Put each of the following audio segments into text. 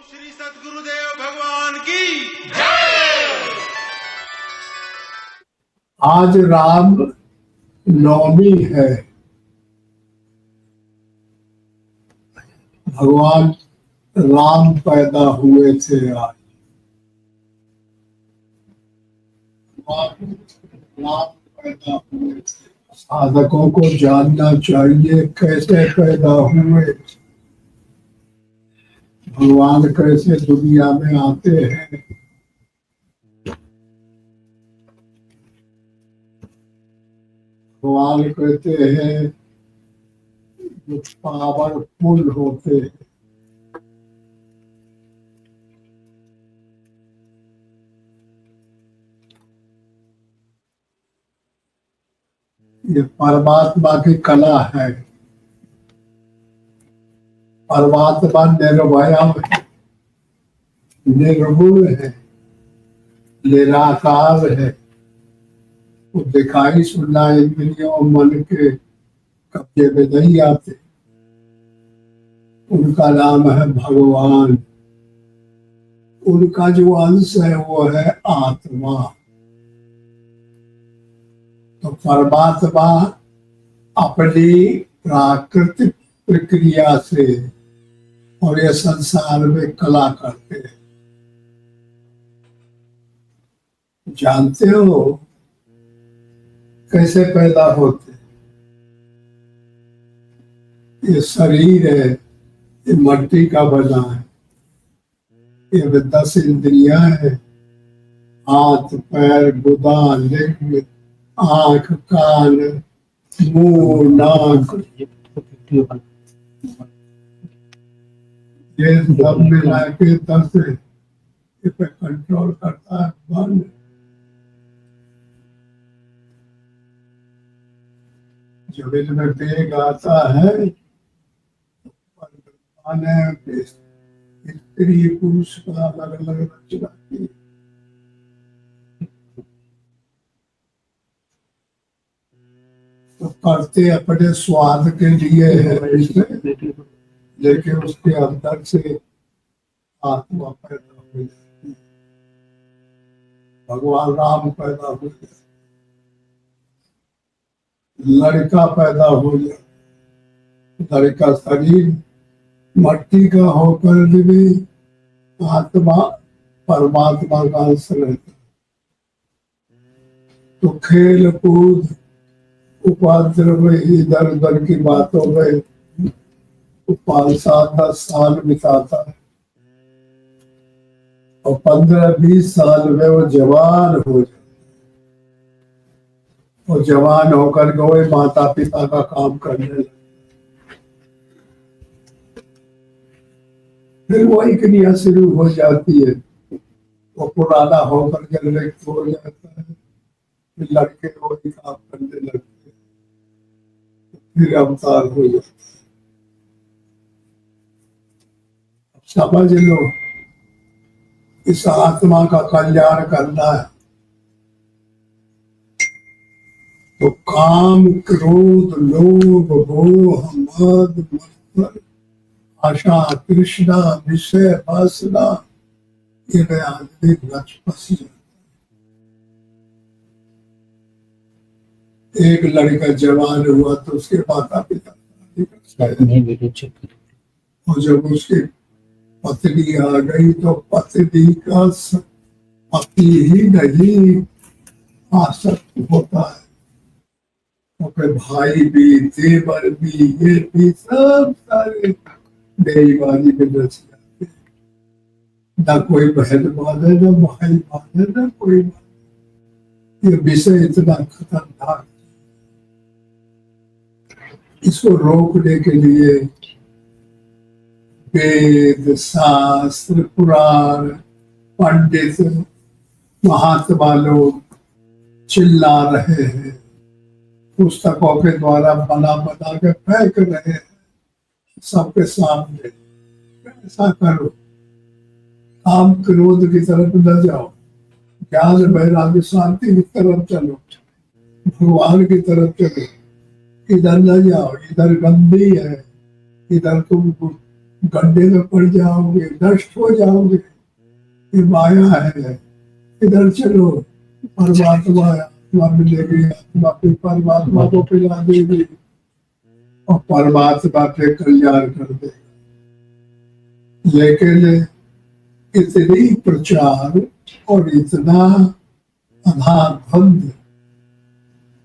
श्री सद्गुरुदेव भगवान की जय। आज राम नवमी है। भगवान राम पैदा हुए थे आज। राम पैदा हुए थे। साधकों को जानना चाहिए कैसे पैदा हुए, भगवान कैसे दुनिया में आते हैं। भगवान कहते हैं जो पावरफुल होते हैं, ये परमात्मा की कला है। परमात्मा निर्भय है, निर्गुण है, निराकार है। वो दिखाई सुनना इंद्रियों मन के कब्जे में नहीं आते। उनका नाम है भगवान। उनका जो अंश है वो है आत्मा। तो परमात्मा अपनी प्राकृतिक प्रक्रिया से और ये संसार में कला करते हैं। जानते हो कैसे पैदा होते? ये शरीर है, ये मट्टी का बना है। ये 10 इंद्रियां है, हाथ पैर गुदा लिंग आंख कान मुंह नाक, ये सब मिला के 10 पे कंट्रोल करता है मन। जब इनमें वेग आता है, स्त्री पुरुष का अलग अलग रचना की। तो करते अपने स्वाद के लिए है, लेकिन उसके अंदर से आत्मा पैदा हो जाती है। भगवान राम पैदा हो गए, लड़का पैदा हो गया। लड़का शरीर मट्टी का होकर भी आत्मा परमात्मा का अंश रहता। तो खेल कूद उपद्रव इधर उधर की बातों में 5-7-10 साल बिताता है और 15-20 साल में वो जवान हो जाता है। और जवान होकर के वही माता पिता का काम करने लगता। फिर वही क्रिया शुरू हो जाती है। वो पुराना होकर के रिक्त हो जाता है, फिर लड़के वही काम करने लगते हैं, फिर अवतार हो जाता है। समझ लो, इस आत्मा का कल्याण करना है तो काम क्रोध लोभ मोह मद मत्सर आशा तृष्णा विषय वासना, ये आदमी नच फंस जाता है। एक लड़का जवान हुआ तो उसके माता पिता और जब उसकी पत्नी आ गई तो पत्नी का पति ही नहीं आसक्त होता है। तो फिर भाई भी देवर भी ये भी सब सारे बेईमानी में रच जाते। ना कोई बहन माने, ना भाई माने, ना कोई माने। ये विषय इतना खतरनाक। इसको रोकने के लिए वेद शास्त्र पुराण पंडित महात्मा लोग चिल्ला रहे हैं, पुस्तकों के द्वारा बना के फेंक रहे हैं सबके सामने। ऐसा करो, काम क्रोध की तरफ न जाओ, ज्ञान वैराग्य शांति की तरफ चलो, भगवान की तरफ चलो। इधर न जाओ, इधर गंदी है, इधर तुम गड्ढे में पड़ जाओगे, नष्ट हो जाओगे। ये माया है, इधर चलो, परमात्मा आत्मा मिलेगी, आत्मा फिर परमात्मा को पिला देगी और परमात्मा पे कल्याण कर देगा। लेकिन इतनी प्रचार और इतना अनाबंध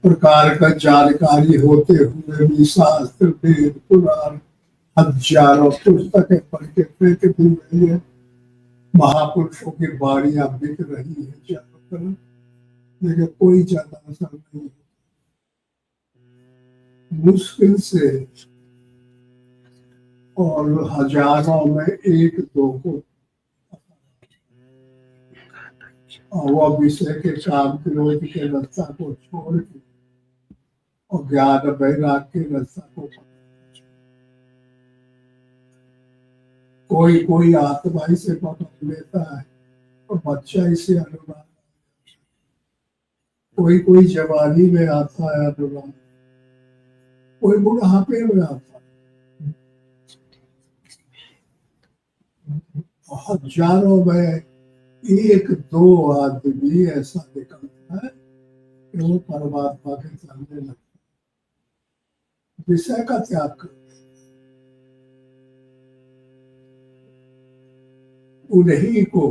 प्रकार का जानकारी होते हुए भी शास्त्र, वेद, पुराण, हजारों पुस्तकें पढ़ के फेंक दी गई है। महापुरुषों की वाणियां बिक रही है चारों तरफ, लेकिन कोई ज्यादा असर नहीं है। मुश्किल से और हजारों में एक दो को, और वह विषय के काम क्रोध के रास्ता को छोड़ के और ज्ञान वैराग के रास्ता को, कोई कोई आत्मा इसे पकड़ लेता है और बच्चा इसे अनुराग, कोई कोई जवानी में आता है अनुराग, कोई बुढ़ापे में आता है। हजारों में एक दो आदमी ऐसा निकलता है कि वो परमात्मा के सामने लगता है, विषय का त्याग कर, उन्हीं को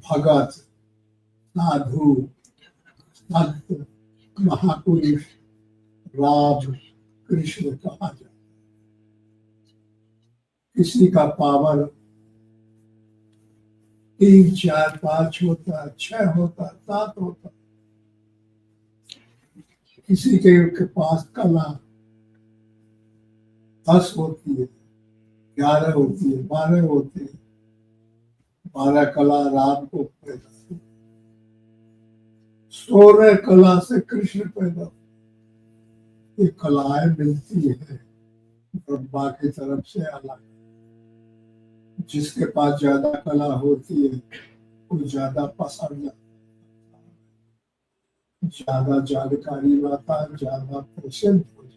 भगत, साधु, संत, महापुरुष, राम, कृष्ण कहा जाता है। किसी का पावर 3, 4, 5 होता, 6 होता, 7 होता, किसी के पास कला 10 होती है, 11 होती है, 12 होती है। 12 कला राम को पैदा, 16 कला से कृष्ण पैदा। ये कलाएं मिलती है ब्रह्मा की तरफ से अलग। जिसके पास ज्यादा कला होती है वो ज्यादा पसंद, ज्यादा जानकारी लाता है, ज्यादा प्रसिद्ध हो जाता,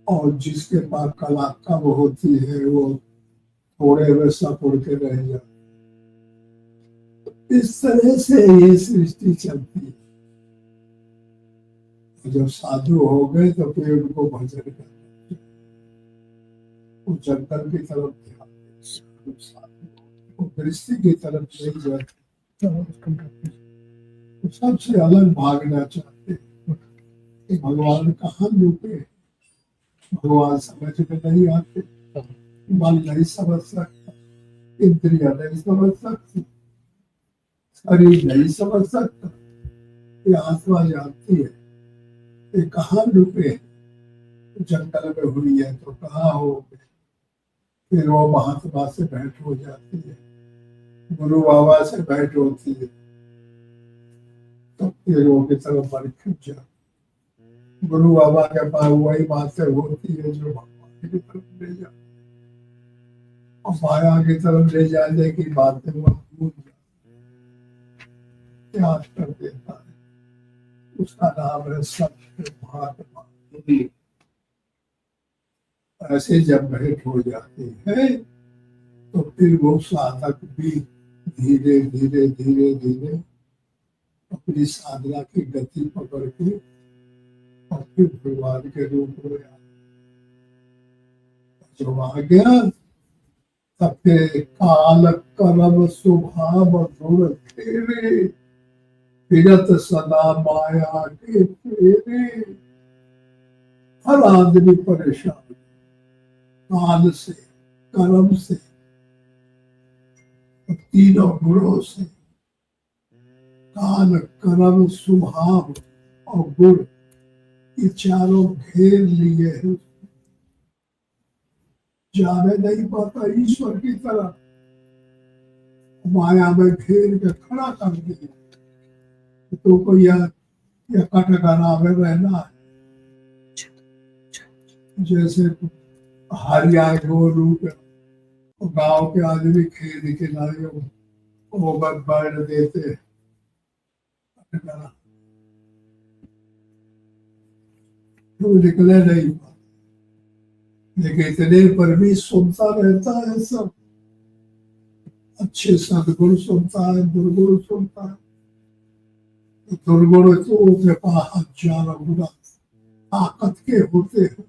और जिसके पास कला कम होती है वो थोड़े में सपुड़ के रह जाता। इस तरह से ये सृष्टि चलती है। जब साधु हो गए तो फिर उनको भजन करना, वो जंगल की तरफ ध्यान, वो दृष्टि की तरफ नहीं जाते, तो सबसे अलग भागना चाहते कि भगवान कहाँ लुके। भगवान समझ में नहीं आते, मन नहीं समझ सकता, इंद्रिया नहीं समझ सकती, शरीर नहीं समझ सकता। ये आत्मा जानती है ये कहाँ लुके, जंगल में हुई है तो कहाँ हो। फिर वो महात्मा से भेंट हो जाती है, गुरु बाबा से भेंट होती है, तो फिर वो की तरफ मन खिंच जाती। गुरु बाबा के पास वही बातें होती है जो भगवान की तरफ ले जाती, और माया की तरफ ले जाने की बातें वो भूल त्याग कर देता है। उसका नाम है सत्य महात्मा। ऐसे जब भेंट हो जाती है तो फिर वो साधक भी धीरे धीरे धीरे धीरे अपनी साधना की गति पकड़ के और फिर भगवान के रूप में जो आ गया, तब फिर काल कर्म स्वभाव गुण तेरे, फिरत सदा माया के फेरे। हर आदमी परेशान काल से, कर्म से, तीनों गुणों से। काल, कर्म, स्वभाव और गुण, ये चारों घेर लिए हैं। जाने नहीं पाता ईश्वर की तरफ, माया में घेर के खड़ा कर दिया। तो को या कटघरा में रहना है, जैसे हरिया गोरू के गांव के आदमी खेत किनारे वो बैठ देते तो निकले नहीं पाते। लेकिन इतने पर भी सुनता रहता है सब। अच्छे सदगुण सुनता है, दुर्गुण सुनता है। दुर्गुण तो के पास हजारों गुना ताकत के होते हैं।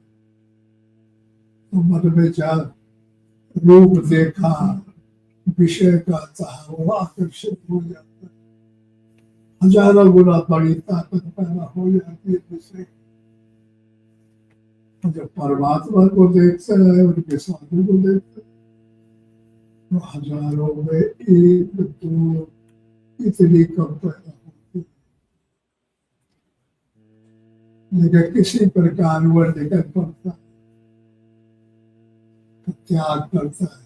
तो मन में जब रूप देखा, विषय का चाह, वो आकर्षित हो जाता है। हजारों गुना बड़ी ताकत पैदा हो जाती है विषय। जब परमात्मा को देखते हैं, उनके साधु को देखते हैं, तो हजारों में एक दो इतनी कम पैदा होती है। लेकिन किसी प्रकार वह निकल पड़ता है, तो त्याग करता है।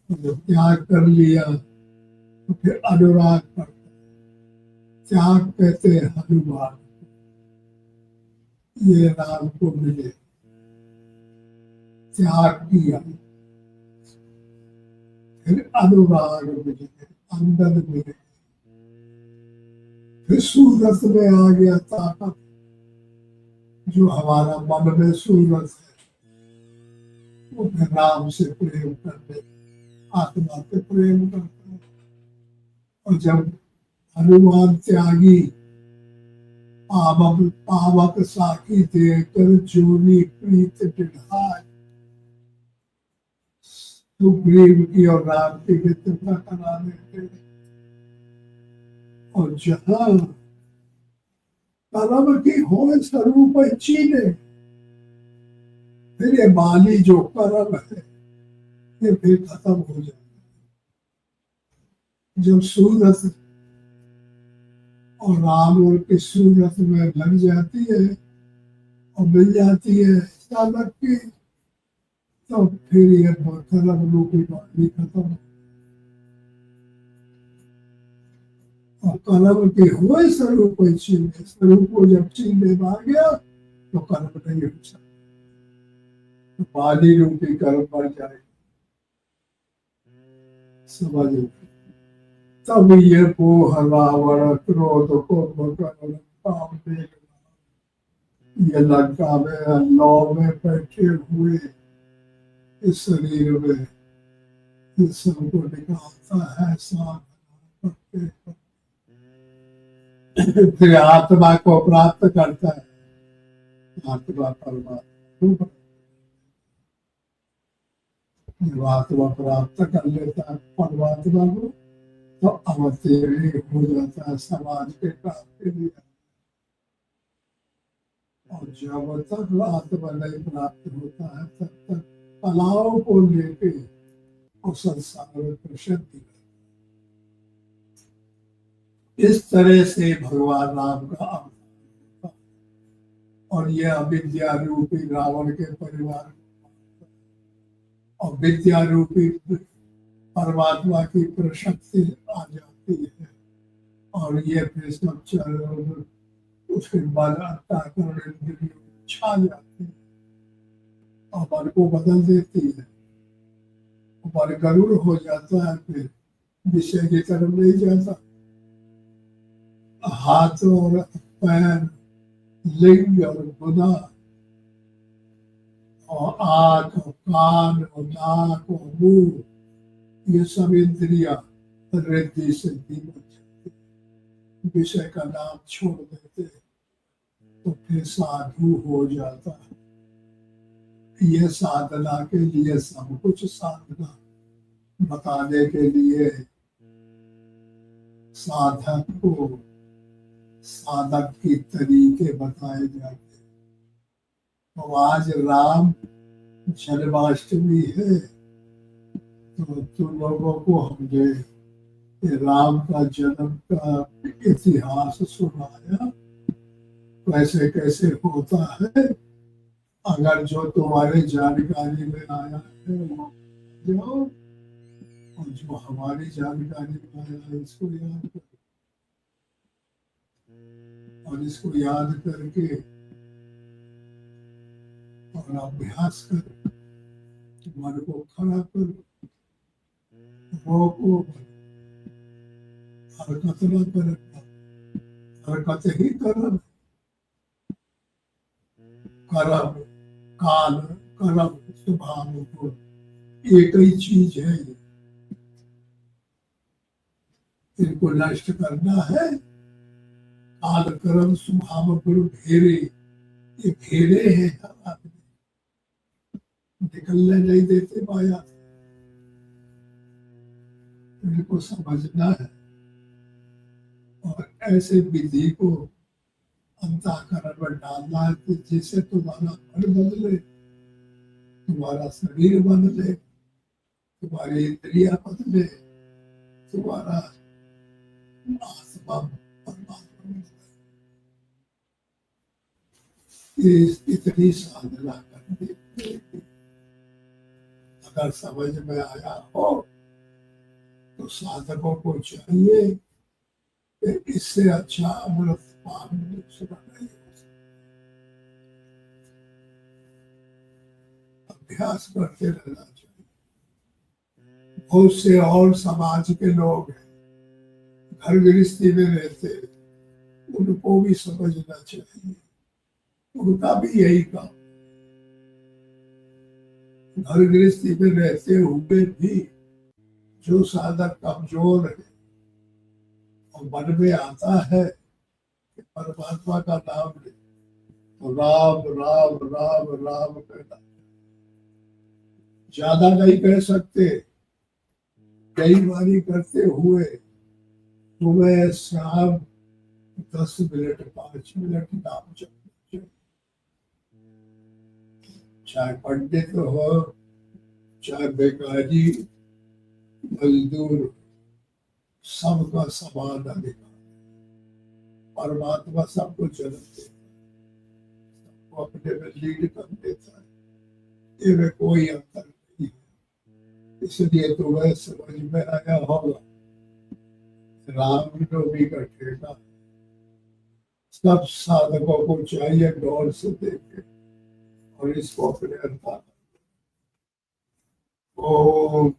तो जब त्याग कर लिया तो फिर अनुराग करता है। त्याग कहते हैं हनुमान, ये राम को मिले, त्याग किया, फिर अनुराग मिले, आनंद मिले, फिर सूरत में आ गया ताकत। जो हमारा मन में सूरत है, वो फिर राम से प्रेम करने, आत्मा से प्रेम करता है। और जब हनुमान त्यागी पावक पावक साखी देकर जोनी प्रीत दिढ़ाए, सुग्रीव की और राम की मित्रता करा देते। और जहां कर्म की हो स्वरूप चीने, फिर ये माली जो कर्म है ये फिर खत्म हो जाता है। जब सूरत और राम और की सूरत में लग जाती है और मिल जाती है चालक की, तो फिर ये कर्म रूपी माली खत्म। और कर्म के हुए स्वरूप चीने, स्वरूप को जब चीने आ गया तो कर्म नहीं हो सकता, तो माली रूपी कर्म बढ़ जाएगा। समझ, तब ये मोह रावण क्रोध को काम देख, ये लंका में लौ में बैठे हुए इस शरीर में ये सबको निकालता है साथ करके, फिर आत्मा को प्राप्त करता है। आत्मा परमात्मा आत्मा प्राप्त कर लेता है परमात्मा को, तो अवतेरी हो जाता है समाज के काम के लिए। और जब तक आत्मा नहीं प्राप्त होता है तब तक कलाओं को लेके और संसार में प्रसिद्धि। इस तरह से भगवान राम का अवतार होता, और यह अविद्या रूपी रावण के परिवार और विद्या रूपी परमात्मा की प्रशक्ति आ जाती है। और ये फिर सब चल उसके बाद अंतःकरण इंद्रियों छा जाती है और मन को बदल देती है। मन गरुड़ हो जाता है, फिर विषय की तरफ नहीं जाता। हाथ और पैर, लिंग और गुदा और आंख और कान और नाक और मुंह, ये सब इंद्रिया रिद्धि सिद्धि बन जाती, विषय का नाम छोड़ देते, तो फिर साधु हो जाता है। ये साधना के लिए सब कुछ साधना बताने के लिए साधक को साधक के तरीके बताए जाते। तो आज राम जन्माष्टमी है, तो तुम लोगों को हमने राम का जन्म का इतिहास सुनाया, कैसे कैसे होता है। अगर जो तुम्हारे जानकारी में आया है वो जाओ, और जो हमारी जानकारी में आया है इसको याद करो, और इसको याद करके और अभ्यास करो, मन को खड़ा करो, रोको, हरकत न करे, हरकत ही करम, करम काल कर्म स्वभाव गुण एक ही चीज है। इनको नष्ट करना है। काल कर्म स्वभाव गुण घेरे, ये घेरे हैं हमारे, निकलने नहीं देते माया से। इनको समझना है और ऐसे विधि को अंतःकरण में डालना है कि जिससे तुम्हारा मन बदले, तुम्हारा शरीर बदले, तुम्हारी इंद्रिया बदले, तुम्हारा आत्मा परमात्मा बदले। इतनी साधना करनी पड़ेगी। अगर समझ में आया हो तो साधकों को चाहिए कि इससे अच्छा अमृत पान दूसरा नहीं हो सकता। अभ्यास करते रहना चाहिए। बहुत से और समाज के लोग हैं, घर गृहस्थी में रहते, उनको भी समझना चाहिए। उनका भी यही काम, घर गृहस्थी में रहते हुए भी जो साधक कमजोर है और मन में आता है कि परमात्मा का नाम ले, तो राम राम राम राम कहना। ज्यादा नहीं कह सकते, कई बारी करते हुए सुबह शाम 10 मिनट 5 मिनट नाम जपना चाहिए। चाहे पंडित हो, चाहे बेकारी मजदूर, सबका समान अधिकार। परमात्मा सबको जन्म देता है, सबको अपने में लीड कर देता है, इनमें कोई अंतर नहीं है। इसलिए तुम्हें समझ में आया होगा रामनवमी का ठेका सब साधकों को चाहिए गौर से देखे और इसको अपने अंतर। ओम